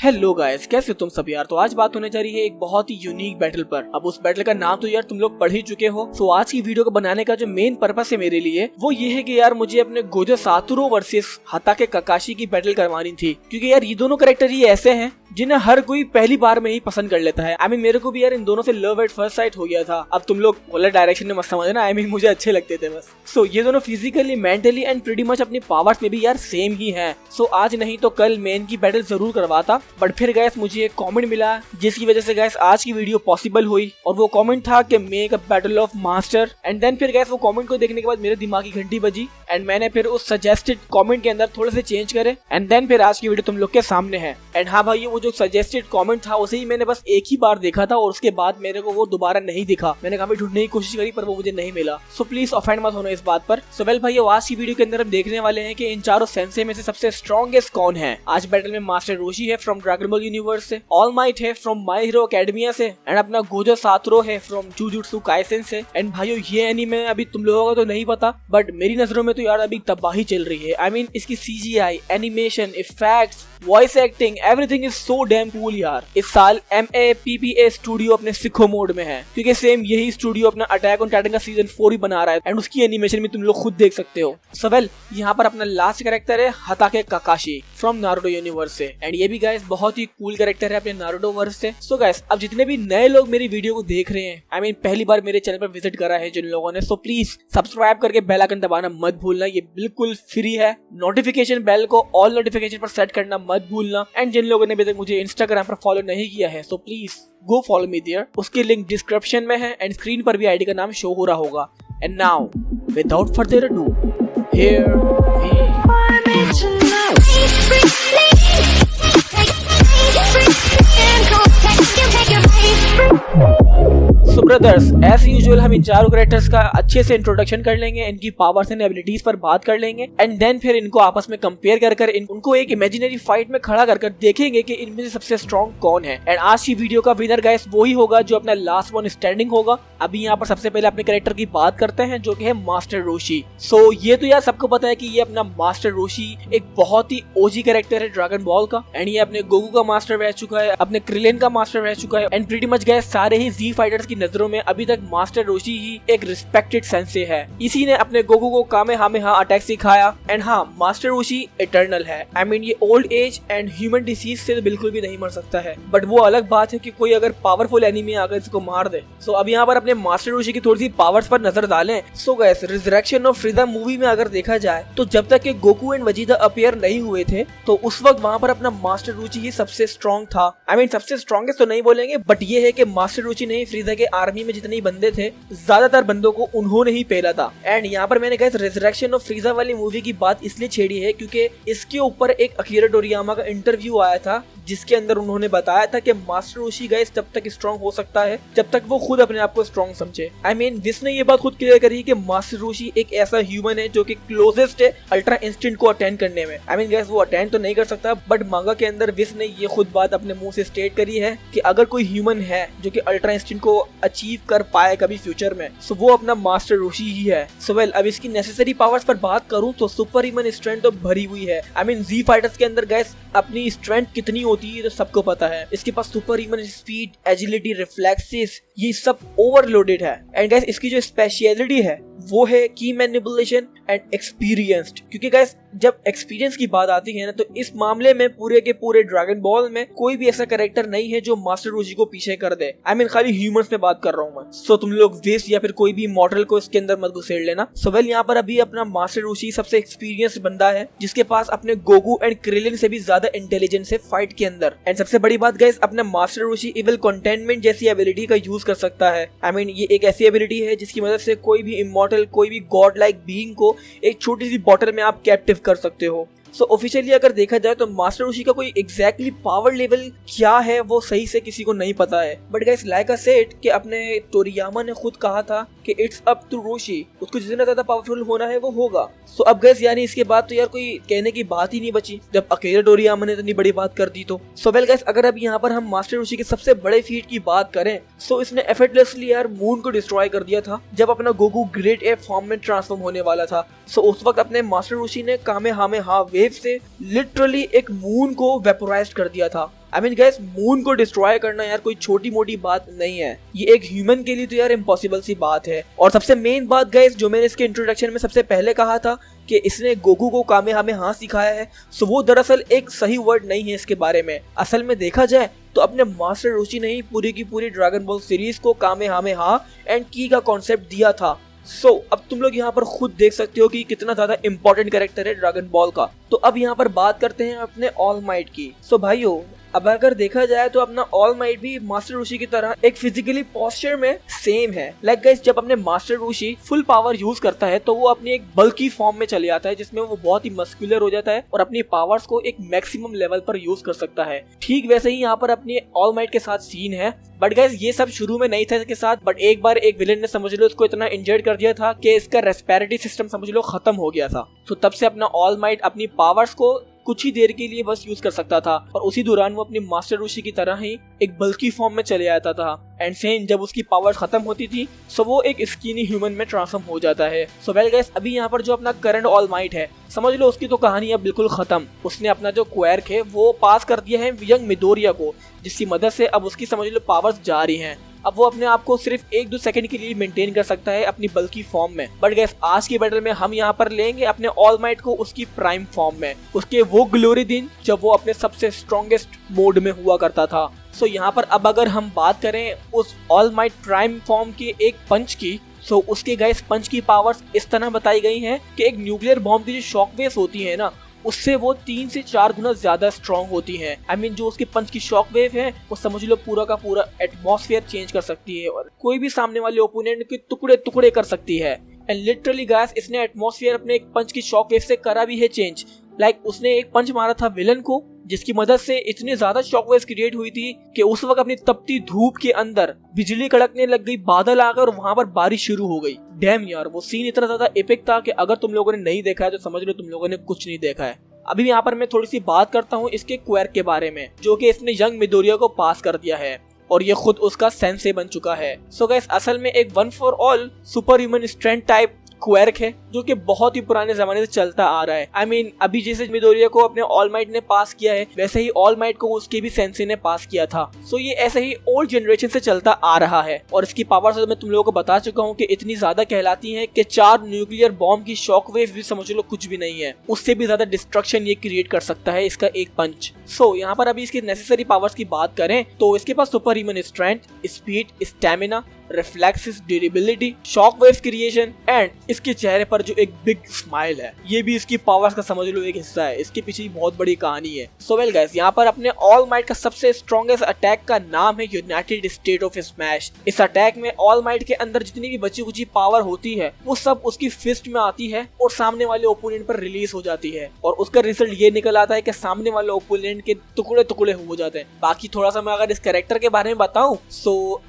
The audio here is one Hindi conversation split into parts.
हेलो गाइस, कैसे हो तुम सब यार। तो आज बात होने जा रही है एक बहुत ही यूनिक बैटल पर। अब उस बैटल का नाम तो यार तुम लोग पढ़ ही चुके हो। तो आज की वीडियो को बनाने का जो मेन पर्पस है मेरे लिए वो ये है कि यार मुझे अपने गोजो सातोरू वर्सेस हताके काकाशी की बैटल करवानी थी, क्योंकि यार ये दोनों कैरेक्टर ही ऐसे हैं जिन्हें हर कोई पहली बार में ही पसंद कर लेता है। आई मीन मेरे को भी यार इन दोनों से लव एट फर्स्ट साइट हो गया था। अब तुम लोग गलत डायरेक्शन में मत समझना, आई मीन मुझे अच्छे लगते थे बस। सो ये दोनों physically, mentally and pretty much अपनी पावर्स में भी यार सेम ही हैं। सो आज नहीं तो कल मैं इनकी बैटल जरूर करवाता, बट फिर गैस मुझे एक कमेंट मिला जिसकी वजह से गैस आज की वीडियो पॉसिबल हुई। और वो कमेंट था कि make a battle of master. And then फिर गैस वो कमेंट को देखने के बाद मेरे दिमाग की घंटी बजी एंड मैंने फिर उस सजेस्टेड कमेंट के अंदर थोड़े से चेंज करे एंड देन फिर आज की वीडियो तुम लोग के सामने है। एंड हाँ भाई, वो जो सजेस्टेड कमेंट था उसे ही मैंने बस एक ही बार देखा था और उसके बाद मेरे को वो दोबारा नहीं दिखा। मैंने काफी ढूंढने की कोशिश करी पर वो मुझे नहीं मिला। सो प्लीज ऑफेंड मत होना इस बात पर। सो वेल भाई, आज की वीडियो के अंदर हम देखने वाले हैं कि इन चारों सेंसे में से सबसे स्ट्रॉन्गेस्ट कौन है। आज बैटल में मास्टर रोशी है फ्रॉम ड्रैगन बॉल यूनिवर्स से, ऑल माइट है फ्रॉम माय हीरो एकेडमिया से एंड अपना गोजो सातोरू है फ्रॉम जुजुत्सु काइसेन से। एंड भाइयों ये एनीमे अभी तुम लोगों को तो नहीं पता, बट मेरी नजरों में तो यार अभी तबाही चल रही है। आई मीन इसकी CGI, animation, effects, voice acting, everything is so damn cool यार। इस साल MAPPA स्टूडियो अपने सिखो मोड में है, क्योंकि सेम यही स्टूडियो अपना अटैक ऑन टाइटन का सीजन 4 ही बना रहा है एंड उसकी एनिमेशन भी तुम लोग खुद देख सकते हो। सो वेल, यहाँ पर अपना लास्ट कैरेक्टर है हताके काकाशी फ्रॉम नारुतो यूनिवर्स से एंड ये भी गाइस बहुत ही कूल कैरेक्टर है अपने नारुतो वर्स से। सो गाइस, अब जितने भी नए लोग मेरी वीडियो को देख रहे हैं, आई मीन पहली बार मेरे चैनल पर विजिट करा है जिन लोगों ने, सो प्लीज सब्सक्राइब करके बेल आइकन दबाना मत भूलना, ये बिल्कुल फ्री है। नोटिफिकेशन बेल को ऑल नोटिफिकेशन पर सेट करना मत भूलना। एंड जिन लोगों ने अभी तक मुझे इंस्टाग्राम पर फॉलो नहीं किया है, so please go follow me there, उसकी लिंक डिस्क्रिप्शन में है एंड स्क्रीन पर भी आईडी का नाम शो हो रहा होगा। And now without further ado, here we so brothers, as usual हम इन चारों कैरेक्टर्स का अच्छे से इंट्रोडक्शन कर लेंगे, इनकी पावर्स एंड एबिलिटीज पर बात कर लेंगे एंड देन फिर इनको आपस में कंपेयर कर उनको एक इमेजिनरी फाइट में खड़ा कर देखेंगे कि इनमें से सबसे स्ट्रॉन्ग कौन है। एंड आज की वीडियो का विनर गाइस वो ही होगा जो अपना लास्ट वन स्टैंडिंग होगा। अभी यहाँ पर सबसे पहले अपने कैरेक्टर की बात करते हैं जो कि है मास्टर रोशी। सो ये तो यार सबको पता है कि ये अपना मास्टर रोशी एक बहुत ही OG कैरेक्टर है ड्रैगन बॉल का एंड ये अपने गोकू का मास्टर रह चुका है, अपने क्रिलेन का मास्टर रह चुका है एंड प्रीटी मच गाइस सारे ही Z फाइटर्स की नजरों में अभी तक मास्टर रोशी ही एक रिस्पेक्टेड सेंसे है। इसी ने अपने गोकू को कामेहामेहा अटैक सिखाया एंड हाँ, मास्टर रोशी इटर्नल है। आई मीन ये old age and human disease से तो बिल्कुल भी नहीं मर सकता है, बट वो अलग बात है कि कोई अगर पावरफुल एनिमी आकर इसको मार दे। सो अब यहाँ पर अपने मास्टर रोशी की थोड़ी सी पावर्स पर नजर डालें। So guys, resurrection of फ्रीजा movie में अगर देखा जाए तो जब तक के गोकू एंड वेजिटा अपीयर नहीं हुए थे तो उस वक्त वहाँ पर अपना मास्टर रोशी ही सबसे स्ट्रॉन्ग था। आई मीन सबसे स्ट्रॉन्गेस्ट तो नहीं बोलेंगे, बट ये है कि मास्टर रोशी ने फ्रीजा के आर्मी में जितने बंदे थे ज्यादातर बंदों को उन्होंने ही पेला था। एंड यहाँ पर मैंने गाइस रिजरेक्शन ऑफ फ्रीजा वाली मूवी की बात इसलिए छेड़ी है क्योंकि इसके ऊपर एक अकीरा टोरियामा का इंटरव्यू आया था जिसके अंदर उन्होंने बताया था कि मास्टर रोशी गाइस तब तक स्ट्रॉन्ग हो सकता है जब तक वो खुद अपने आप को स्ट्रॉन्ग समझे। आई मीन विस ने ये बात खुद क्लियर करी कि मास्टर रोशी एक ऐसा ह्यूमन है जो कि क्लोजेस्ट है अल्ट्रा इंस्टिंक्ट को अटेंड करने में। आई मीन गाइस वो अटेंड तो नहीं कर सकता, बट मांगा के अंदर विस ने ये खुद बात अपने मुंह से स्टेट करी है कि अगर कोई ह्यूमन है जो कि अल्ट्रा इंस्टिंक्ट को अचीव कर पाए कभी फ्यूचर में, सो वो अपना मास्टर रोशी ही है। सो वेल, अब इसकी नेसेसरी पावर्स पर बात करूं तो सुपर ह्यूमन स्ट्रेंथ तो भरी हुई है। आई मीन Z फाइटर्स के अंदर गाइस अपनी स्ट्रेंथ कितनी होती है तो सबको पता है। इसके पास super human speed, agility, reflexes, ये सब ओवरलोडेड है। एंड गाइस इसकी जो स्पेशलिटी है वो है की मैनिपुलेशन एंड एक्सपीरियंस्ड, क्योंकि गाइस जब एक्सपीरियंस की बात आती है ना तो इस मामले में पूरे के पूरे ड्रैगन बॉल में कोई भी ऐसा कैरेक्टर नहीं है जो मास्टर रोशी को पीछे कर दे। आई मीन खाली ह्यूमंस पे बात कर रहा हूँ मैं। सो तुम लोग वेस या फिर कोई भी मॉडल को इसके अंदर मत घुसेड़ लेना। सो वेल, यहाँ पर अभी अपना मास्टर रोशी सबसे एक्सपीरियंस बंदा है जिसके पास अपने गोकू एंड क्रिलिन से भी ज्यादा इंटेलिजेंस है फाइट के अंदर। एंड सबसे बड़ी बात गाइस, अपना मास्टर रोशी इविल कंटेनमेंट जैसी एबिलिटी का यूज कर सकता है। आई मीन ये एक ऐसी एबिलिटी है जिसकी मदद से कोई भी इमॉर्टल, कोई भी गॉड लाइक बीइंग को एक छोटी सी बॉटल में आप कैप्टिव कर सकते हो। सो ऑफिशियली अगर देखा जाए तो मास्टर रोशी का कोई एग्जैक्टली पावर लेवल क्या है वो सही से किसी को नहीं पता है, but guys like a said कि अपने टोरियामा ने खुद कहा था कि इट्स अप टू रोशी, उसको जितना ज्यादा पावरफुल होना है वो होगा। सो अब गाइस यानी इसके बाद तो यार कोई कहने की बात ही नहीं बची जब अकेले टोरियामा ने इतनी बड़ी बात कर दी तो। सो वेल गाइस, अगर अब यहाँ पर हम मास्टर रोशी के सबसे बड़े फीट की बात करें सो इसने एफर्टलेसली यार मून को डिस्ट्रॉय कर दिया था जब अपना गोकू ग्रेट एप फॉर्म में ट्रांसफॉर्म होने वाला था। सो उस वक्त अपने मास्टर रोशी ने कामेहामेहा वेव से लिटरली एक मून को वेपोराइज कर दिया था। आई मीन गाइस, मून को डिस्ट्रॉय करना यार कोई छोटी मोटी बात नहीं है, ये एक ह्यूमन के लिए तो यार इम्पॉसिबल सी बात है। और सबसे मेन बात गाइस जो मैंने इसके इंट्रोडक्शन में सबसे पहले कहा था कि इसने गोकू को कामेहामेहा सिखाया है, सो वो दरअसल एक सही वर्ड नहीं है इसके बारे में। असल में देखा जाए तो अपने मास्टर रोशी ने ही पूरी की पूरी ड्रैगन बॉल सीरीज को कामेहामेहा एंड की का कॉन्सेप्ट दिया था। अब तुम लोग यहाँ पर खुद देख सकते हो कि कितना ज्यादा इंपॉर्टेंट कैरेक्टर है ड्रैगन बॉल का। तो अब यहाँ पर बात करते हैं अपने ऑल माइट की। भाइयों, अब अगर देखा जाए तो अपना ऑल माइट भी मास्टर रोशी की तरह एक फिजिकली पोस्चर में सेम है। लाइक गाइस, जब अपने मास्टर रोशी फुल पावर यूज करता है तो वो अपनी एक बल्की फॉर्म में चले जाता है, जिसमें वो बहुत ही मस्कुलर हो जाता है और अपनी पावर्स को एक मैक्सिमम लेवल पर यूज कर सकता है। ठीक वैसे ही यहाँ पर अपने ऑल माइट के साथ सीन है। बट गाइस, ये सब शुरू में नहीं था इसके साथ, बट एक बार एक विलेन ने समझ लो इसको इतना इंजर्ड कर दिया था कि इसका रेस्पिरेटरी सिस्टम समझ लो खत्म हो गया था। तब से अपना ऑल माइट अपनी पावर्स को कुछ ही देर के लिए बस यूज कर सकता था और उसी दौरान वो अपनी मास्टर रोशी की तरह ही एक बल्की फॉर्म में चले जाता था। एंड सेम जब उसकी पावर्स खत्म होती थी वो एक स्किनी ह्यूमन में ट्रांसफॉर्म हो जाता है। वेल गाइस, अभी यहाँ पर जो अपना करंट ऑल माइट है, समझ लो उसकी तो कहानी अब बिल्कुल खत्म। उसने अपना जो क्वार्क है वो पास कर दिया है यंग मिडोरिया को, जिसकी मदद से अब उसकी समझ लो पावर्स जा रही हैं। अब वो अपने आप को सिर्फ 1-2 सेकंड के लिए मेंटेन कर सकता है अपनी बल्की फॉर्म में। बट गाइस, आज की बैटल में हम यहाँ पर लेंगे अपने ऑल माइट को उसकी प्राइम फॉर्म में, उसके वो ग्लोरी दिन जब वो अपने सबसे स्ट्रॉन्गेस्ट मोड में हुआ करता था। यहाँ पर अब अगर हम बात करें उस ऑल माइट प्राइम फॉर्म के एक पंच की, उसके गाइस पंच की पावर्स इस तरह बताई गई हैं कि एक न्यूक्लियर बॉम्ब की जो शॉक वेव्स होती है ना, उससे वो 3 से 4 गुना ज्यादा स्ट्रॉन्ग होती है। आई मीन जो उसके पंच की शॉक वेव है वो समझ लो पूरा का पूरा एटमॉस्फेयर चेंज कर सकती है और कोई भी सामने वाले ओपोनेंट के टुकड़े टुकड़े कर सकती है। एंड लिटरली गाइस, इसने एटमॉस्फेयर अपने एक पंच की शॉक वेव से करा भी है चेंज। लाइक उसने एक पंच मारा था विलन को, जिसकी मदद से इतनी ज्यादा शॉकवेव्स क्रिएट हुई थी कि उस वक्त अपनी तपती धूप के अंदर बिजली कड़कने लग गई, बादल आ गए और वहां पर बारिश शुरू हो गई। डैम यार, वो सीन इतना ज्यादा एपिक था कि अगर तुम लोगों ने नहीं देखा है तो समझ लो तुम लोगों ने कुछ नहीं देखा है। अभी यहाँ पर मैं थोड़ी सी बात करता हूँ इसके क्वार्क के बारे में, जो कि इसने यंग मिडोरिया को पास कर दिया है और ये खुद उसका सेंसे बन चुका है। गाइस, असल में एक 1 for all super human strength type quark है जो कि बहुत ही पुराने जमाने से चलता आ रहा है। आई मीन अभी जैसे मिडोरिया को अपने ऑल माइट ने पास किया है, वैसे ही ऑल माइट को उसके भी सेंसे ने पास किया था। ये ऐसे ही ओल्ड जनरेशन से चलता आ रहा है और इसकी पावर से मैं तुम लोगों को बता चुका हूँ कि इतनी ज्यादा कहलाती है कि 4 न्यूक्लियर बॉम्ब की शॉक वेव भी समझ लो कुछ भी नहीं है, उससे भी ज्यादा डिस्ट्रक्शन ये क्रिएट कर सकता है इसका एक पंच। यहाँ पर अभी इसकी नेसेसरी पावर्स की बात करें तो इसके पास super human strength, speed, stamina, reflexes, durability, shock waves creation and इसके चेहरे पर जो एक बिग स्माइल है, ये भी इसकी पावर्स का समझ लो एक हिस्सा है। इसके पीछे बहुत बड़ी कहानी है। वेल गाइस, यहाँ पर अपने ऑल माइट का सबसे स्ट्रॉन्गेस्ट अटैक का नाम है यूनाइटेड स्टेट ऑफ स्मैश। इस अटैक में ऑल माइट के अंदर जितनी भी बची कुची पावर होती है वो सब उसकी फिस्ट में आती है और सामने वाले ओपोनेंट पर रिलीज हो जाती है और उसका रिजल्ट ये निकल आता है कि सामने वाले ओपोनेंट के टुकड़े टुकड़े हो जाते हैं। बाकी थोड़ा सा मैं अगर इस कैरेक्टर के बारे में बताऊं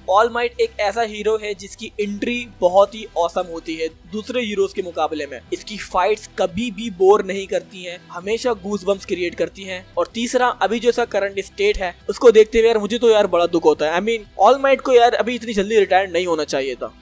ऑल माइट एक ऐसा हीरो है जिसकी एंट्री बहुत ही औसम होती है दूसरे हीरोज के मुकाबले में। इसकी फाइट्स कभी भी बोर नहीं करती हैं, हमेशा गूज़बम्प्स क्रिएट करती हैं। और तीसरा, अभी जो सा करंट स्टेट है उसको देखते हुए यार मुझे तो यार बड़ा दुख होता है। आई मीन ऑल माइट को यार अभी इतनी जल्दी रिटायर नहीं होना चाहिए था।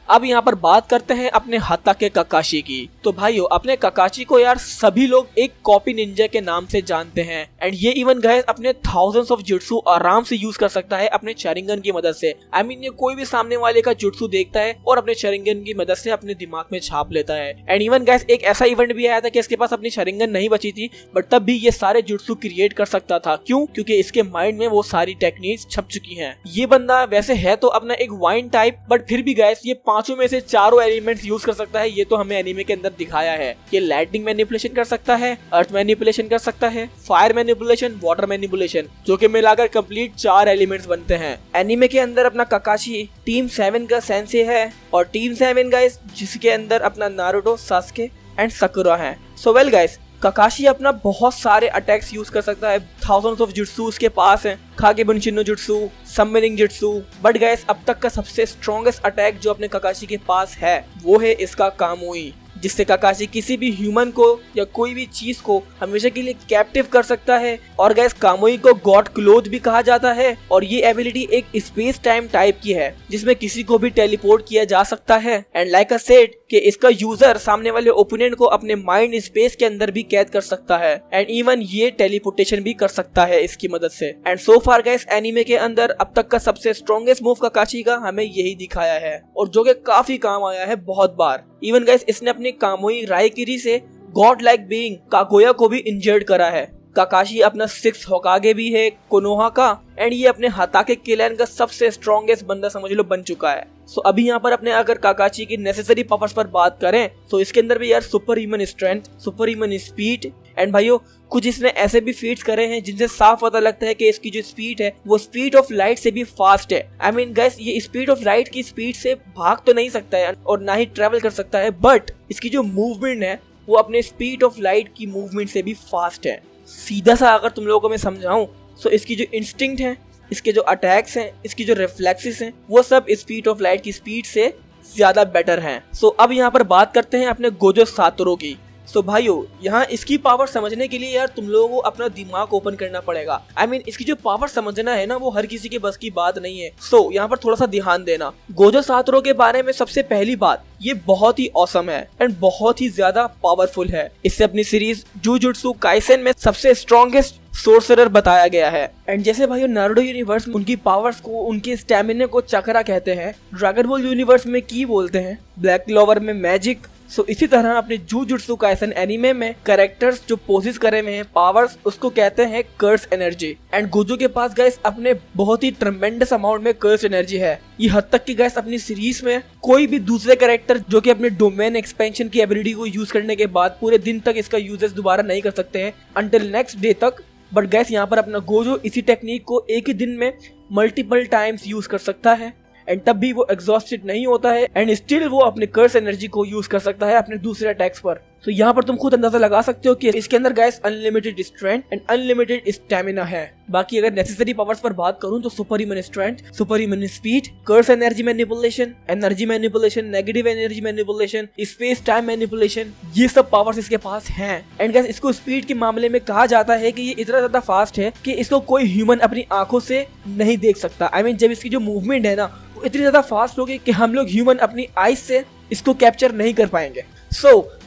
अब यहाँ पर बात करते हैं अपने हाताके काकाशी की। तो भाइयों, अपने काकाशी को यार सभी लोग एक कॉपी निंजा के नाम से जानते हैं एंड ये इवन गाइस अपने थाउजेंड्स ऑफ जुट्सु आराम से यूज कर सकता है अपने शरिंगन की मदद से। आई मीन ये कोई भी सामने वाले का जुट्सु देखता है और अपने शरिंगन की मदद से अपने दिमाग में छाप लेता है। एंड इवन गाइस एक ऐसा इवेंट भी आया था कि इसके पास अपनी शरिंगन नहीं बची थी, बट तब भी ये सारे जुट्सु क्रिएट कर सकता था। क्यों? क्योंकि इसके माइंड में वो सारी टेक्निक्स छप चुकी है। ये बंदा वैसे है तो अपना एक वाइन टाइप, बट फिर भी गाइस ये पांचों में से चारों एलिमेंट्स यूज कर सकता है। ये तो हमें एनीमे के अंदर दिखाया है। ये लाइटनिंग मैनिपुलेशन कर सकता है, अर्थ मैनिपुलेशन कर सकता है, फायर मैनिपुलेशन, वाटर मैनिपुलेशन, जो कि मिलाकर कंप्लीट 4 एलिमेंट्स बनते हैं। एनीमे के अंदर अपना काकाशी टीम 7 का सेंसे है और टीम 7 गाइस जिसके अंदर अपना नारुतो, सास्के एंड साकुरा है। वेल गाइस, काकाशी अपना बहुत सारे अटैक्स यूज कर सकता है। थाउजेंड्स ऑफ जुट्सु उसके पास हैं, खागे बुनशिनो जुट्सु, सबमरीन जुट्सु। बट गाइस अब तक का सबसे स्ट्रॉन्गेस्ट अटैक जो अपने काकाशी के पास है वो है इसका कामुई, जिससे काकाशी किसी भी ह्यूमन को या कोई भी चीज को हमेशा के लिए कैप्टिव कर सकता है। और गाइस कामुई को गॉड क्लोथ भी कहा जाता है और ये एबिलिटी एक स्पेस टाइम टाइप की है जिसमें किसी को भी टेलीपोर्ट किया जा सकता है। एंड लाइक अ सेड, कि इसका यूजर सामने वाले ओपोनेंट को अपने माइंड स्पेस के अंदर भी कैद कर सकता है एंड इवन ये टेलीपोर्टेशन भी कर सकता है इसकी मदद से। And so far guys anime के अंदर अब तक का सबसे स्ट्रॉन्गेस्ट मूव काकाशी का हमें यही दिखाया है और जो कि काफी काम आया है बहुत बार। इवन गाइस इसने अपनी कामुई राइकिरी से गॉड लाइक बीइंग कागोया को भी इंजर्ड करा है। काकाशी अपना 6 होकागे भी है कोनोहा का एंड ये अपने हताके क्लैन का सबसे स्ट्रॉन्गेस्ट बंदा समझ लो बन चुका है। सो अभी यहाँ पर अपने अगर काकाशी की नेसेसरी पावर्स पर बात करें तो इसके अंदर भी यार super human strength, super human speed and भाइयों कुछ इसने ऐसे भी फीट्स करे हैं जिनसे साफ पता लगता है कि इसकी जो स्पीड है वो स्पीड ऑफ लाइट से भी फास्ट है। आई मीन गाइस ये स्पीड ऑफ लाइट की स्पीड से भाग तो नहीं सकता है और ना ही ट्रेवल कर सकता है, बट इसकी जो मूवमेंट है वो अपने स्पीड ऑफ लाइट की मूवमेंट से भी फास्ट है। सीधा सा अगर तुम लोगों को मैं समझाऊं तो इसकी जो इंस्टिंक्ट है, इसके जो अटैक्स हैं, इसकी जो रिफ्लेक्सेस हैं वो सब स्पीड ऑफ लाइट की स्पीड से ज्यादा बेटर हैं। सो अब यहाँ पर बात करते हैं अपने गोजो सातोरू की। सो भाइयों यहाँ इसकी पावर समझने के लिए यार तुम लोगों को अपना दिमाग ओपन करना पड़ेगा। आई मीन इसकी जो पावर समझना है ना वो हर किसी के बस की बात नहीं है। सो यहाँ पर थोड़ा सा ध्यान देना। गोजो सातोरू के बारे में सबसे पहली बात, ये बहुत ही ऑसम है एंड बहुत ही ज्यादा पावरफुल है। इससे अपनी सीरीज जुजुत्सु काइसेन में सबसे स्ट्रॉन्गेस्ट सोर्सरर बताया गया है। एंड जैसे भाइयों नारुतो यूनिवर्स में उनकी पावर्स को, उनके स्टैमिना को चक्रा कहते हैं, ड्रैगन बॉल यूनिवर्स में की बोलते हैं, ब्लैक क्लोवर में मैजिक, सो इसी तरह अपने जुजुत्सु काइसेन एनीमे में कैरेक्टर्स जो पोजेस करे हुए हैं पावर्स उसको कहते हैं कर्स एनर्जी। एंड गोजो के पास गाइस अपने बहुत ही ट्रेमेंडस अमाउंट में कर्स एनर्जी है। ये हद तक कि गाइस अपनी सीरीज में कोई भी दूसरे कैरेक्टर जो कि अपने डोमेन एक्सपेंशन की एबिलिटी को यूज करने के बाद पूरे दिन तक इसका यूजेस दोबारा नहीं कर सकते हैं अंटिल नेक्स्ट डे तक, बट गाइस यहाँ पर अपना गोजो इसी टेक्निक को एक ही दिन में मल्टीपल टाइम्स यूज कर सकता है एंड तब भी वो एग्जॉस्टेड नहीं होता है एंड स्टिल वो अपने कर्स एनर्जी को यूज कर सकता है अपने दूसरे अटैक्स पर। तो यहाँ पर तुम खुद अंदाजा लगा सकते हो कि इसके अंदर guys unlimited strength and unlimited stamina है। बाकी अगर नेसेसरी पावर्स पर बात करूं तो super human strength, super human speed, curse energy manipulation, negative energy manipulation, space time manipulation, ये सब पावर्स इसके पास हैं। एंड गाइस इसको स्पीड के मामले में कहा जाता है कि ये इतना ज्यादा फास्ट है कि इसको कोई ह्यूमन अपनी आंखों से नहीं देख सकता। आई मीन जब इसकी जो मूवमेंट है ना वो इतनी ज्यादा फास्ट होगी कि हम लोग ह्यूमन अपनी आईज से इसको कैप्चर नहीं कर पाएंगे।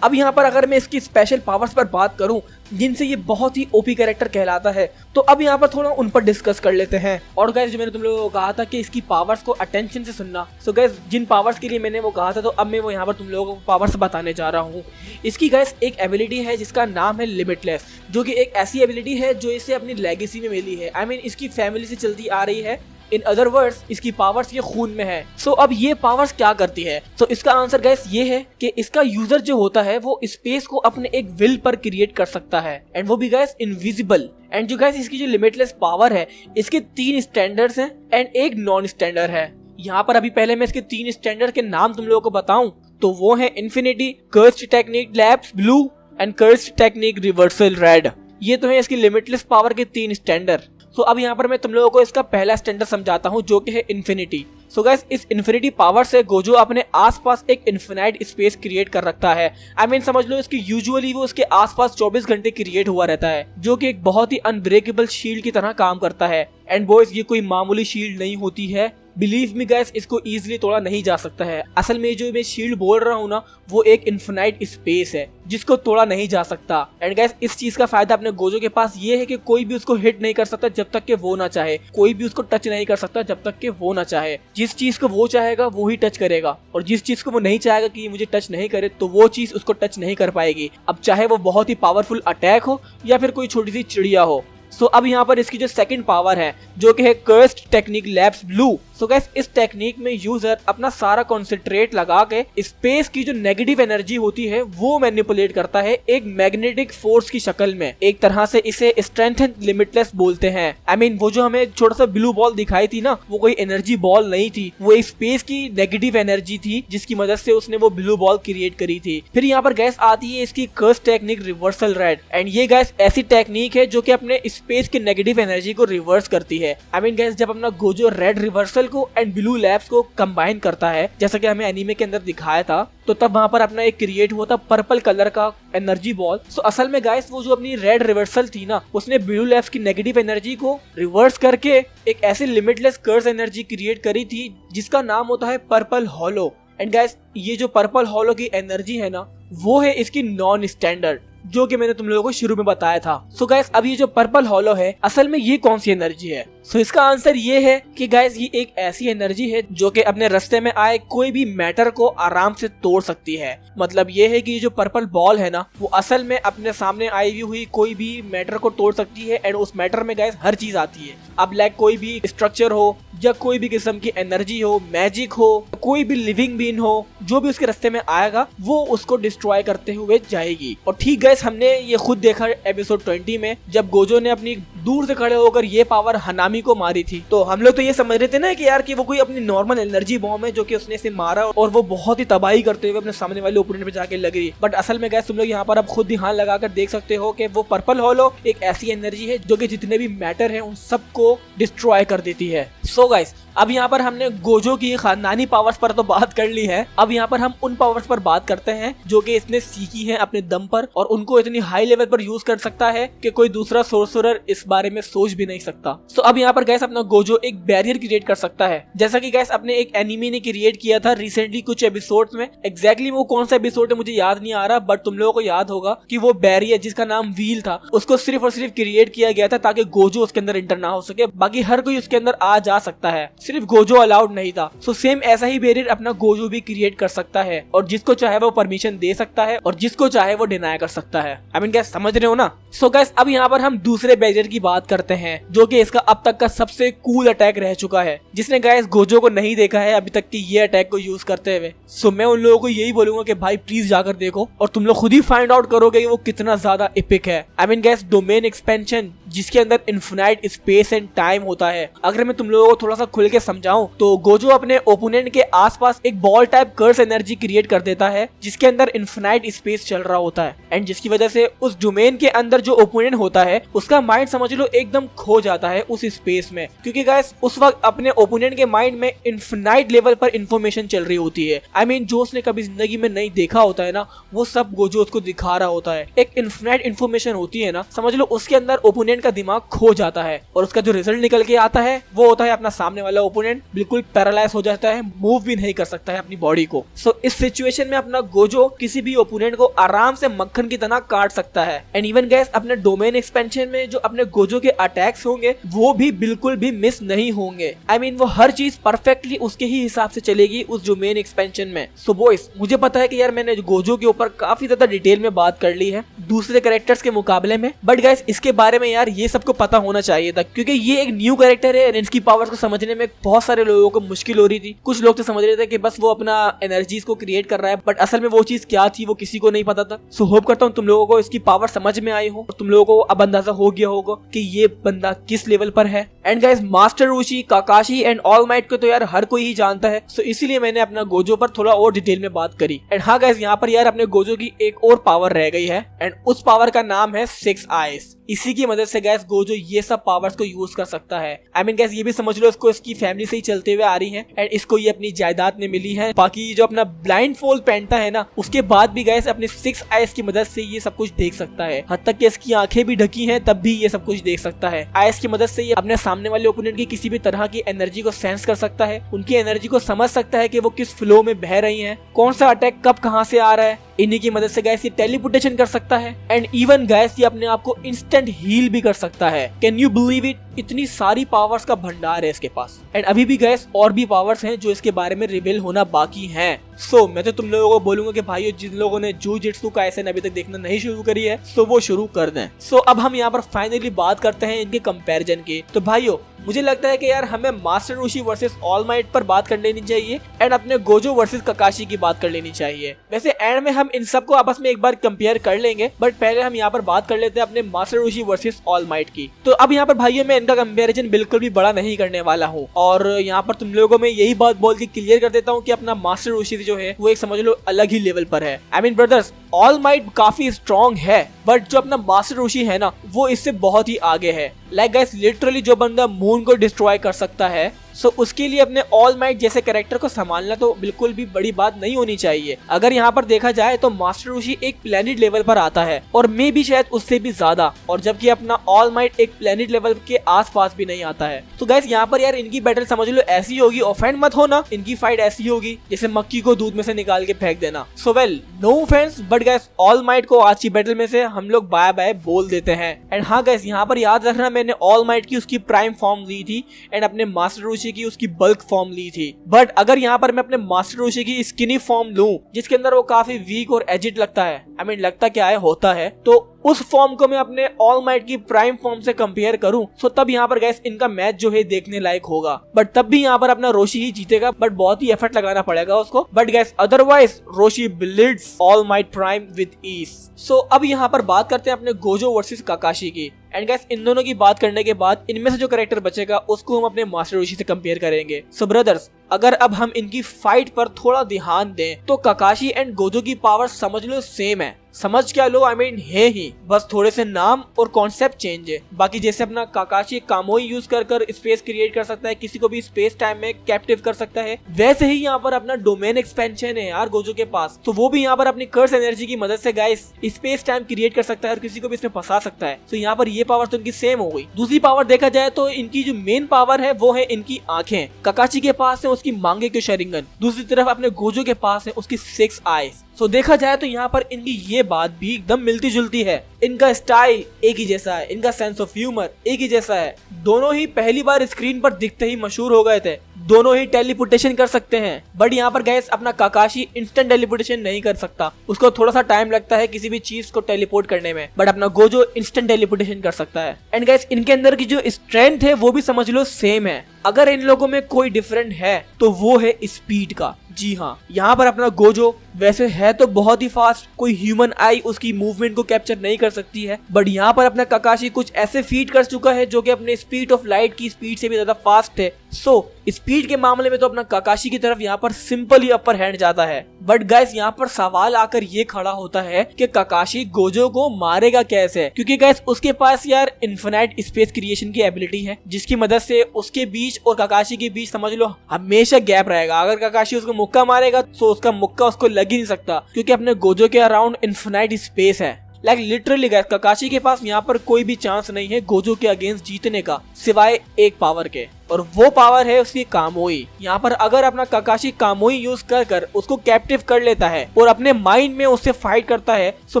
अब यहाँ पर अगर मैं इसकी स्पेशल पावर्स पर बात करूं जिनसे ये बहुत ही ओपी कैरेक्टर कहलाता है तो अब यहाँ पर थोड़ा उन पर डिस्कस कर लेते हैं। और गाइस जो मैंने तुम लोगों को कहा था कि इसकी पावर्स को अटेंशन से सुनना, सो गाइस जिन पावर्स के लिए मैंने वो कहा था तो अब मैं वो यहाँ पर तुम लोगों को पावर्स बताने जा रहा हूँ। इसकी गाइस एक एबिलिटी है जिसका नाम है लिमिटलेस, जो कि एक ऐसी एबिलिटी है जो इसे अपनी लेगेसी में मिली है। आई मीन इसकी फैमिली से चलती आ रही है। इन अदर वर्ड्स इसकी पावर्स ये खून में है। सो अब ये पावर्स क्या करती है? तो इसका आंसर गाइस ये है कि इसका यूजर जो होता है वो स्पेस को अपने एक विल पर क्रिएट कर सकता है एंड वो भी गाइस इनविजिबल। एंड जो गाइस इसकी जो लिमिटलेस पावर है इसके 3 स्टैंडर्ड्स हैं एंड एक नॉन स्टैंडर्ड है। यहाँ पर अभी पहले मैं इसके 3 स्टैंडर्ड के नाम तुम लोगों को बताऊं तो वो है infinity, cursed technique lapse blue and cursed technique reversal red. ये तो है इसकी लिमिटलेस पावर के 3 स्टैंडर्ड। तो अब यहाँ पर मैं तुम लोगों को इसका पहला स्टैंडर्ड समझाता हूँ जो कि है इन्फिनिटी। सो गाइस इस इन्फिनिटी पावर से गोजो अपने आसपास एक इन्फिनाइट स्पेस क्रिएट कर रखता है। आई मीन समझ लो इसकी यूजुअली वो उसके आसपास 24 घंटे क्रिएट हुआ रहता है जो कि एक बहुत ही अनब्रेकेबल शील्ड की तरह काम करता है। एंड बॉयज ये कोई मामूली शील्ड नहीं होती है, बिलीव मी गाइस इसको इजीली तोड़ा नहीं जा सकता है। असल में जो मैं शील्ड बोल रहा हूँ ना वो एक इन्फिनाइट स्पेस है जिसको तोड़ा नहीं जा सकता। एंड गाइस इस चीज का फायदा अपने गोजो के पास ये है कि कोई भी उसको हिट नहीं कर सकता जब तक कि वो ना चाहे, कोई भी उसको टच नहीं कर सकता जब तक कि वो ना चाहे। जिस चीज को वो चाहेगा वो ही टच करेगा और जिस चीज को वो नहीं चाहेगा कि मुझे टच नहीं करे तो वो चीज उसको टच नहीं कर पाएगी, अब चाहे वो बहुत ही पावरफुल अटैक हो या फिर कोई छोटी सी चिड़िया हो। सो अब यहाँ पर इसकी जो सेकंड पावर है जो कि है cursed technique lapse blue. So guys इस टेक्निक में यूजर अपना सारा कॉन्सेंट्रेट लगा के स्पेस की जो नेगेटिव एनर्जी होती है वो मैनिपुलेट करता है एक मैग्नेटिक फोर्स की शक्ल में। एक तरह से इसे स्ट्रेंथ एंड लिमिटलेस बोलते हैं। आई मीन वो जो हमें छोटा सा ब्लू बॉल दिखाई थी ना वो कोई एनर्जी बॉल नहीं थी, वो एक स्पेस की नेगेटिव एनर्जी थी जिसकी मदद से उसने वो ब्लू बॉल क्रिएट करी थी। फिर यहाँ पर गैस आती है इसकी cursed technique reversal red. And ये गैस ऐसी टेक्निक है जो कि अपने स्पेस की नेगेटिव एनर्जी को रिवर्स करती है। आई मीन गैस जब अपना गोजो रेड रिवर्सल को एंड ब्लू लैब्स को कंबाइन करता है जैसा कि हमें एनीमे के अंदर दिखाया था तो तब वहां पर अपना एक क्रिएट हुआ था पर्पल कलर का एनर्जी बॉल। सो असल में गाइस वो जो अपनी रेड रिवर्सल थी ना उसने ब्लू लैब्स की नेगेटिव एनर्जी को रिवर्स करके एक ऐसी लिमिटलेस कर्स एनर्जी क्रिएट करी थी जिसका नाम होता है पर्पल हॉलो। एंड गाइस ये जो पर्पल हॉलो की एनर्जी है ना, वो है इसकी नॉन स्टैंडर्ड, जो कि मैंने तुम लोगों को शुरू में बताया था। सो गाइस अब ये जो पर्पल हॉलो है असल में ये कौन सी एनर्जी है? सो इसका आंसर ये है कि गाइस ये एक ऐसी एनर्जी है जो कि अपने रास्ते में आए कोई भी मैटर को आराम से तोड़ सकती है। मतलब ये है कि ये जो पर्पल बॉल है ना, वो असल में अपने सामने आई हुई कोई भी मैटर को तोड़ सकती है। एंड उस मैटर में गाइस हर चीज आती है। अब लाइक कोई भी स्ट्रक्चर हो या कोई भी किस्म की एनर्जी हो, मैजिक हो, कोई भी लिविंग बीन हो, जो भी उसके रास्ते में आएगा वो उसको डिस्ट्रॉय करते हुए जाएगी। और ठीक गाइस हमने ये खुद देखा एपिसोड 20 में, जब गोजो ने अपनी दूर से खड़े होकर ये पावर हनामी को मारी थी। तो हम लोग तो ये समझ रहे थे ना कि यार कि वो कोई अपनी नॉर्मल एनर्जी बॉम्ब है जो कि उसने इसे मारा और वो बहुत ही तबाही करते हुए अपने सामने वाले ओपोनेंट पे जाके लगी। बट असल में गाइस तुम लोग यहाँ पर अब खुद ध्यान लगाकर देख सकते हो कि वो पर्पल हॉलो एक ऐसी एनर्जी है जो कि जितने भी मैटर है उन सबको डिस्ट्रॉय कर देती है। सो गाइस अब यहाँ पर हमने गोजो की खानदानी पावर्स पर तो बात कर ली है। अब यहाँ पर हम उन पावर्स पर बात करते हैं जो कि इसने सीखी है अपने दम पर और उनको इतनी हाई लेवल पर यूज कर सकता है कि कोई दूसरा सोर्सरर इस बारे में सोच भी नहीं सकता। तो अब यहाँ पर गैस अपना गोजो एक बैरियर क्रिएट कर सकता है, जैसा कि गैस अपने एक एनिमी ने क्रिएट किया था रिसेंटली कुछ एपिसोड्स में। एग्जैक्टली वो कौन सा एपिसोड है मुझे याद नहीं आ रहा, बट तुम लोगों को याद होगा कि वो बैरियर जिसका नाम व्हील था उसको सिर्फ और सिर्फ क्रिएट किया गया था ताकि गोजो उसके अंदर इंटर ना हो सके। बाकी हर कोई उसके अंदर आ जा सकता है, सिर्फ गोजो अलाउड नहीं था। सो सेम ऐसा ही बैरियर अपना गोजो भी क्रिएट कर सकता है और जिसको चाहे वो परमिशन दे सकता है और जिसको चाहे वो डिनाई कर सकता है। आई मीन गैस समझ रहे हो ना? सो गैस अब यहाँ पर हम दूसरे बैरियर की बात करते हैं जो कि इसका अब तक का सबसे कूल अटैक रह चुका है, जिसने गैस गोजो को नहीं देखा है अभी तक की ये अटैक को यूज करते हुए। सो मैं उन लोगों को यही बोलूंगा कि भाई प्लीज जाकर देखो और तुम लोग खुद ही फाइंड आउट करोगे कि वो कितना ज्यादा एपिक है। I mean gas domain expansion जिसके अंदर इन्फिनाइट स्पेस एंड टाइम होता है। अगर मैं तुम लोगों को थोड़ा सा खुल के समझाऊं तो गोजो अपने ओपोनेंट के आसपास एक बॉल टाइप कर्स एनर्जी क्रिएट कर देता है जिसके अंदर इन्फिनाइट स्पेस चल रहा होता है एंड जिसकी वजह से उस डोमेन के अंदर जो ओपोनेंट होता है उसका माइंड समझ लो एकदम खो जाता है उस स्पेस में, क्योंकि गाइस उस वक्त अपने ओपोनेंट के माइंड में इन्फिनाइट लेवल पर इंफॉर्मेशन चल रही होती है। आई मीन जो उसने कभी जिंदगी में नहीं देखा होता है ना, वो सब गोजो उसको दिखा रहा होता है। एक इन्फिनाइट इंफॉर्मेशन होती है ना, समझ लो उसके अंदर ओपोनेंट का दिमाग खो जाता है और उसका जो रिजल्ट निकल के आता है वो होता है अपना सामने वाला ओपोनेंट बिल्कुल पैरालाइज हो जाता है, मूव भी नहीं कर सकता है अपनी बॉडी को। सो इस सिचुएशन में अपना गोजो किसी भी ओपोनेंट को आराम से मक्खन की तरह काट सकता है। एंड इवन गैस अपने डोमेन एक्सपेंशन में जो अपने गोजो के अटैक्स होंगे वो भी बिल्कुल भी मिस नहीं होंगे। आई मीन वो हर चीज परफेक्टली उसके ही हिसाब से चलेगी उस डोमेन एक्सपेंशन में। सो बॉयज मुझे पता है कि यार मैंने गोजो के ऊपर काफी ज्यादा डिटेल में बात कर ली है दूसरे कैरेक्टर्स के मुकाबले में, बट गाइस इसके बारे में यार ये सबको पता होना चाहिए था क्योंकि ये एक न्यू कैरेक्टर है। इसकी पावर्स को समझने में बहुत सारे लोगों को मुश्किल हो रही थी। कुछ लोग तो समझ रहे थे कि बस वो अपना एनर्जीज को क्रिएट कर रहा है, बट असल में वो चीज क्या थी वो किसी को नहीं पता था। सो होप करता हूँ तुम लोगों को इसकी पावर समझ में आई हो और तुम लोगों को अब अंदाजा हो गया होगा कि ये बंदा किस लेवल पर है। And guys master Roshi, Kakashi and All Might को तो यार हर कोई ही जानता है, सो इसीलिए मैंने अपना गोजो पर थोड़ा और डिटेल में बात करी। एंड हाँ गाइस यहाँ पर यार अपने गोजो की एक और पावर रह गई है एंड उस पावर का नाम है 6 आइज। इसी की मदद से गैस गोजो ये सब पावर्स को यूज कर सकता है। आई मीन गैस ये भी समझ लो इसको इसकी फैमिली से ही चलते हुए आ रही है एंड इसको ये अपनी जायदाद में मिली है। बाकी जो अपना ब्लाइंड फोल्ड पहनता है ना, उसके बाद भी गैस अपने 6 आइज की मदद से ये सब कुछ देख सकता है। हद तक कि इसकी आंखें भी ढकी हैं तब भी ये सब कुछ देख सकता है। आइज की मदद से ये अपने सामने वाले ओपोनेंट की किसी भी तरह की एनर्जी को सेंस कर सकता है, उनकी एनर्जी को समझ सकता है कि वो किस फ्लो में बह रही है, कौन सा अटैक कब कहां से आ रहा है। इन्हीं की मदद से गैस ये टेलीपोर्टेशन कर सकता है एंड इवन गैस ये अपने आप को इंस्टेंट हील भी कर सकता है। Can you believe it? इतनी सारी पावर्स का भंडार है इसके पास एंड अभी भी गैस और भी पावर्स हैं जो इसके बारे में रिवील होना बाकी हैं। सो मैं तो तुम लोगों को बोलूंगा कि भाइयों जिन लोगों ने जूजित्सु काइसेन अभी तक देखना नहीं शुरू करी है सो वो शुरू कर दें। सो अब हम यहाँ पर फाइनली बात करते हैं इनके कंपैरिजन की। तो भाइयों मुझे लगता है कि यार हमें मास्टर रोशी वर्सेस ऑल माइट पर बात कर लेनी चाहिए एंड अपने गोजो वर्सेस काकाशी की बात कर लेनी चाहिए। वैसे एंड में हम इन सबको आपस में एक बार कंपेयर कर लेंगे, बट पहले हम यहाँ पर बात कर लेते हैं अपने मास्टर रोशी वर्सेस ऑल माइट की। तो अब यहाँ पर भाइयों मैं इनका कंपैरिजन बिल्कुल भी बड़ा नहीं करने वाला हूँ और यहाँ पर तुम लोगों को मैं यही बात बोल के क्लियर कर देता हूँ कि अपना मास्टर रोशी जो है वो एक समझ लो अलग ही लेवल पर है। I mean brothers all might काफी स्ट्रॉन्ग है, बट जो अपना मास्टर रोशी है ना वो इससे बहुत ही आगे है। लाइक गाइस लिटरली जो बंदा मून को डिस्ट्रॉय कर सकता है, सो उसके लिए अपने ऑल माइट जैसे कैरेक्टर को संभालना तो बिल्कुल भी बड़ी बात नहीं होनी चाहिए। अगर यहाँ पर देखा जाए तो मास्टर रोशी एक प्लेनेट लेवल पर आता है और मे भी शायद उससे भी ज्यादा, और जबकि अपना ऑल माइट एक प्लेनेट लेवल के आसपास भी नहीं आता है। तो गाइस यहाँ पर यार इनकी बैटल समझ लो ऐसी होगी, ऑफेंड मत होना, इनकी फाइट ऐसी होगी जैसे मक्की को दूध में से निकाल के फेंक देना। So well no offence, but guys All Might को आज की बैटल में से हम लोग बाय बाय बोल देते हैं। एंड हाँ गाइस यहाँ पर याद रखना, मैंने ऑल माइट की उसकी प्राइम फॉर्म ली थी एंड अपने मास्टर रोशी की उसकी बल्क फॉर्म ली थी। बट अगर यहाँ पर मैं अपने मास्टर रोशी की स्किनी फॉर्म लूं जिसके अंदर वो काफी वीक और एजिड लगता है, आई मीन लगता क्या है होता है, तो उस फॉर्म को मैं अपने ऑल माइट की प्राइम फॉर्म से कंपेयर करूं, सो तब यहाँ पर गाइस इनका मैच जो है देखने लायक होगा। बट तब भी यहाँ पर अपना रोशी ही जीतेगा, बट बहुत ही एफर्ट लगाना पड़ेगा उसको। But guys otherwise Roshi blitz all might prime with ease. So अब यहाँ पर बात करते हैं अपने गोजो वर्सेस काकाशी की। एंड गाइस इन दोनों की बात करने के बाद इनमें से जो कैरेक्टर बचेगा उसको हम अपने मास्टर रोशी से कंपेयर करेंगे। सो ब्रदर्स अगर अब हम इनकी फाइट पर थोड़ा ध्यान दें तो काकाशी एंड गोजो की पावर समझ लो सेम है। समझ क्या लो, आई मीन है ही, बस थोड़े से नाम और कॉन्सेप्ट चेंज है। बाकी जैसे अपना काकाशी कामोई यूज कर स्पेस क्रिएट कर सकता है, किसी को भी स्पेस टाइम में कैप्टिव कर सकता है, वैसे ही यहाँ पर अपना डोमेन एक्सपेंशन है यार गोजो के पास, तो वो भी यहाँ पर अपनी कर्स एनर्जी की मदद से गाइस स्पेस टाइम क्रिएट कर सकता है और किसी को भी इसमें फंसा सकता है। तो यहाँ पर ये पावर तो इनकी सेम हो गई। दूसरी पावर देखा जाए तो इनकी जो मेन पावर है वो है इनकी आंखें। काकाशी के पास है उसकी मांगे के शरिंगन, दूसरी तरफ अपने गोजो के पास है उसकी 6 आईज। तो देखा जाए तो यहाँ पर इनकी ये बात भी एकदम मिलती जुलती है। इनका स्टाइल एक ही जैसा है, इनका सेंस ऑफ ह्यूमर एक ही जैसा है। दोनों ही पहली बार स्क्रीन पर दिखते ही मशहूर हो गए थे, दोनों ही टेलीपोर्टेशन कर सकते हैं। बट यहाँ पर गाइस अपना काकाशी इंस्टेंट टेलीपोर्टेशन नहीं कर सकता, उसको थोड़ा सा टाइम लगता है किसी भी चीज को टेलीपोर्ट करने में, बट अपना गोजो इंस्टेंट टेलीपोर्टेशन कर सकता है। एंड गाइस इनके अंदर की जो स्ट्रेंथ है वो भी समझ लो सेम है। अगर इन लोगों में कोई डिफरेंट है तो वो है स्पीड का। जी हाँ, यहाँ पर अपना गोजो वैसे है तो बहुत ही फास्ट, कोई ह्यूमन आई उसकी मूवमेंट को कैप्चर नहीं कर सकती है, बट यहाँ पर अपना काकाशी कुछ ऐसे फीट कर चुका है जो कि अपने स्पीड ऑफ लाइट की स्पीड से भी ज्यादा फास्ट है। सो स्पीड के मामले में तो अपना काकाशी की तरफ यहाँ पर सिंपल ही अपर हैंड जाता है। बट गाइस यहाँ पर सवाल आकर ये खड़ा होता है कि काकाशी गोजो को मारेगा कैसे, क्योंकि गाइस उसके पास यार इन्फिनाइट स्पेस क्रिएशन की एबिलिटी है जिसकी मदद से उसके बीच और काकाशी के बीच समझ लो हमेशा गैप रहेगा। अगर काकाशी उसको मुक्का मारेगा तो उसका मुक्का उसको लग ही नहीं सकता, क्योंकि अपने गोजो के अराउंड इन्फिनाइट स्पेस है। लाइक लिटरली गाइस काकाशी के पास यहाँ पर कोई भी चांस नहीं है गोजो के अगेंस्ट जीतने का, सिवाय एक पावर के, और वो पावर है उसकी कामोई। यहाँ पर अगर अपना काकाशी कामोई यूज कर उसको कैप्टिव कर लेता है और अपने माइंड में उससे फाइट करता है, सो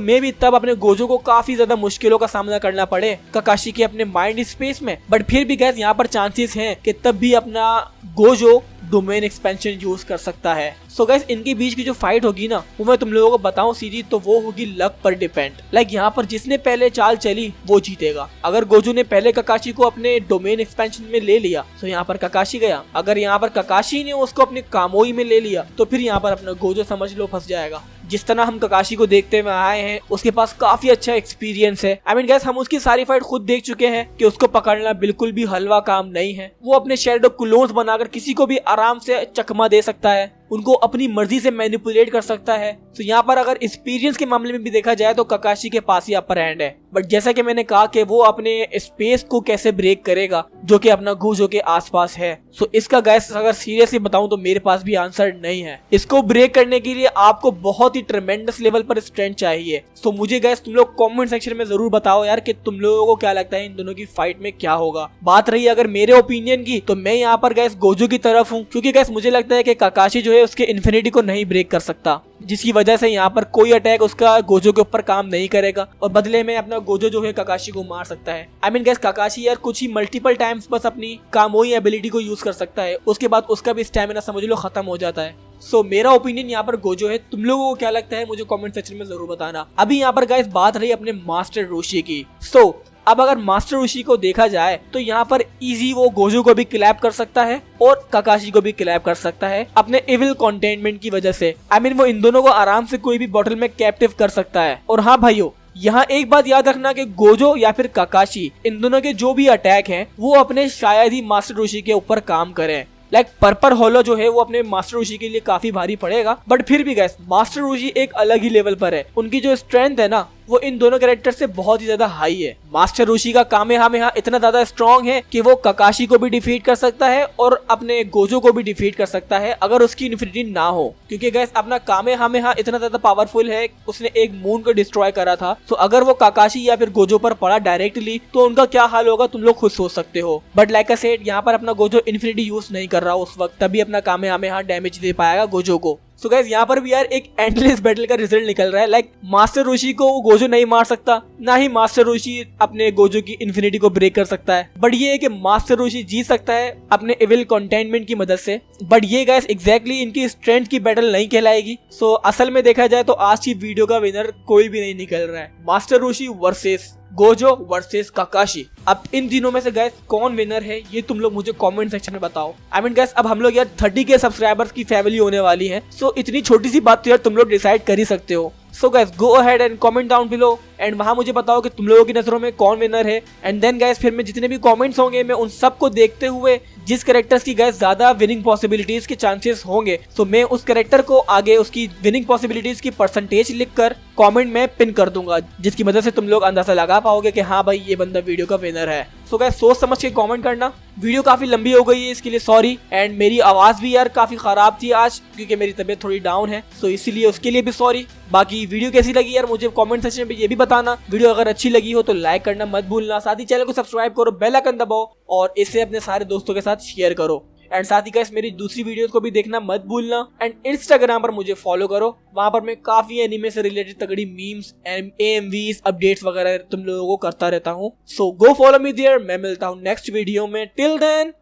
मे भी तब अपने गोजो को काफी ज्यादा मुश्किलों का सामना करना पड़े काकाशी के अपने माइंड स्पेस में। बट फिर भी गाइस यहाँ पर चांसेस हैं कि तब भी अपना गोजो डोमेन एक्सपेंशन यूज कर सकता है। सो गाइस इनके बीच की जो फाइट होगी ना वो मैं तुम लोगों को बताऊं सीधी, तो वो होगी लक पर डिपेंड। लाइक यहाँ पर जिसने पहले चाल चली वो जीतेगा। अगर गोजो ने पहले काकाशी को अपने डोमेन एक्सपेंशन में ले लिया तो यहाँ पर काकाशी गया, अगर यहाँ पर काकाशी ने उसको अपने कामोई में ले लिया तो फिर यहाँ पर अपना गोजो समझ लो फंस जाएगा। जिस तरह हम काकाशी को देखते हुए आए हैं उसके पास काफी अच्छा एक्सपीरियंस है। आई मीन गाइस हम उसकी सारी फाइट खुद देख चुके हैं कि उसको पकड़ना बिल्कुल भी हलवा काम नहीं है। वो अपने शैडो क्लोन्स बनाकर किसी को भी आराम से चकमा दे सकता है, उनको अपनी मर्जी से मैनिपुलेट कर सकता है। तो यहाँ पर अगर एक्सपीरियंस के मामले में भी देखा जाए तो काकाशी के पास ही अपर हैंड है। बट जैसा कि मैंने कहा कि वो अपने स्पेस को कैसे ब्रेक करेगा जो कि अपना गोजो के आसपास है, सो इसका गाइस अगर सीरियसली बताऊं तो मेरे पास भी आंसर नहीं है। इसको ब्रेक करने के लिए आपको बहुत ही ट्रेमेंडस लेवल पर स्ट्रेंथ चाहिए। सो मुझे गाइस तुम लोग कमेंट सेक्शन में जरूर बताओ यार कि तुम लोगों को क्या लगता है इन दोनों की फाइट में क्या होगा। बात रही अगर मेरे ओपिनियन की तो मैं यहाँ पर गाइस गोजो की तरफ हूँ, क्योंकि गाइस मुझे लगता है कि काकाशी जो है उसके इन्फिनिटी को नहीं ब्रेक कर सकता, जिसकी वजह से यहाँ पर कोई अटैक उसका गोजो के ऊपर काम नहीं करेगा और बदले में अपना गोजो जो है काकाशी को मार सकता है। आई मीन गाइस काकाशी यार कुछ ही मल्टीपल टाइम्स बस अपनी कामोई एबिलिटी को यूज कर सकता है, उसके बाद उसका भी स्टैमिना समझ लो खत्म हो जाता है। सो मेरा ओपिनियन यहाँ पर गोजो है। तुम लोगों को क्या लगता है मुझे कमेंट सेक्शन में जरूर बताना। अभी यहाँ पर गाइस बात रही अपने मास्टर रोशी की। सो अब अगर मास्टर रोशी को देखा जाए तो यहाँ पर इजी वो गोजो को भी क्लैप कर सकता है और काकाशी को भी क्लैप कर सकता है अपने इविल कंटेनमेंट की वजह से। आई मीन वो इन दोनों को आराम से कोई भी बॉटल में कैप्टिव कर सकता है। और हाँ भाइयों, यहाँ एक बात याद रखना कि गोजो या फिर काकाशी इन दोनों के जो भी अटैक हैं वो अपने शायद ही मास्टर रोशी के ऊपर काम करें। लाइक पर्पल होलो जो है वो अपने मास्टर रोशी के लिए काफी भारी पड़ेगा, बट फिर भी गाइस मास्टर रोशी एक अलग ही लेवल पर है। उनकी जो स्ट्रेंथ है ना वो इन दोनों कैरेक्टर से बहुत ही ज्यादा हाई है। मास्टर रोशी का कामेहामेहा इतना ज्यादा स्ट्रॉन्ग है कि वो ककाशी को भी डिफीट कर सकता है और अपने गोजो को भी डिफीट कर सकता है अगर उसकी इन्फिनिटी ना हो, क्योंकि गाइस अपना कामेहामेहा इतना ज्यादा पावरफुल है, उसने एक मून को डिस्ट्रॉय करा था। तो अगर वो ककाशी या फिर गोजो पर पड़ा डायरेक्टली तो उनका क्या हाल होगा तुम लोग खुद सोच सकते हो। बट लाइक आई सेड यहाँ पर अपना गोजो इन्फिनिटी यूज नहीं कर रहा उस वक्त, तभी अपना कामेहामेहा डैमेज दे पाएगा गोजो को। सो गाइस यहाँ पर भी यार एक एंडलेस बैटल का रिजल्ट निकल रहा है। लाइक मास्टर रोशी को वो गोजो नहीं मार सकता, ना ही मास्टर रोशी अपने गोजो की इन्फिनिटी को ब्रेक कर सकता है, बट ये है कि मास्टर रोशी जीत सकता है अपने इविल कंटेनमेंट की मदद से। बट ये गाइस एग्जैक्टली इनकी स्ट्रेंथ की बैटल नहीं कहलाएगी। सो असल में देखा जाए तो आज की वीडियो का विनर कोई भी नहीं निकल रहा है, मास्टर रोशी वर्सेस गोजो वर्सेस ककाशी। अब इन दिनों में से गाइस कौन विनर है ये तुम लोग मुझे कमेंट सेक्शन में बताओ। आई मीन गाइस अब हम लोग यार 30 के सब्सक्राइबर्स की फैमिली होने वाली है, सो इतनी छोटी सी बात तो यार तुम लोग डिसाइड कर ही सकते हो। So guys go ahead and comment down below and वहां मुझे बताओ कि तुम लोगों की नजरों में कौन विनर है। एंड देन गाइस फिर मैं जितने भी कमेंट्स होंगे मैं उन सबको देखते हुए जिस कैरेक्टर्स की गाइस ज्यादा विनिंग पॉसिबिलिटीज के चांसेस होंगे तो मैं उस कैरेक्टर को आगे उसकी विनिंग पॉसिबिलिटीज की परसेंटेज लिखकर कमेंट में पिन कर दूंगा, जिसकी मदद से तुम लोग अंदाजा लगा पाओगे कि हाँ भाई ये बंदा वीडियो का विनर है। सो गाइस सोच समझ के कमेंट करना। वीडियो काफी लंबी हो गई है इसके लिए सॉरी, एंड मेरी आवाज भी यार काफी खराब थी आज क्योंकि मेरी तबीयत थोड़ी डाउन है, सो इसीलिए उसके लिए भी सॉरी। बाकी वीडियो कैसी लगी यार मुझे कमेंट सेक्शन में ये भी बताना। वीडियो अगर अच्छी लगी हो तो लाइक करना मत भूलना, साथ ही चैनल को सब्सक्राइब करो, बेल आइकन दबाओ और इसे अपने सारे दोस्तों के साथ शेयर करो। एंड साथ ही गाइस मेरी दूसरी वीडियोस को भी देखना मत भूलना। एंड इंस्टाग्राम पर मुझे फॉलो करो, वहां पर मैं काफी एनिमे से रिलेटेड तगड़ी मीम्स एंड AMVs अपडेट्स वगैरह तुम लोगों को करता रहता हूँ। So go follow me there. मैं मिलता हूँ नेक्स्ट वीडियो में। Till then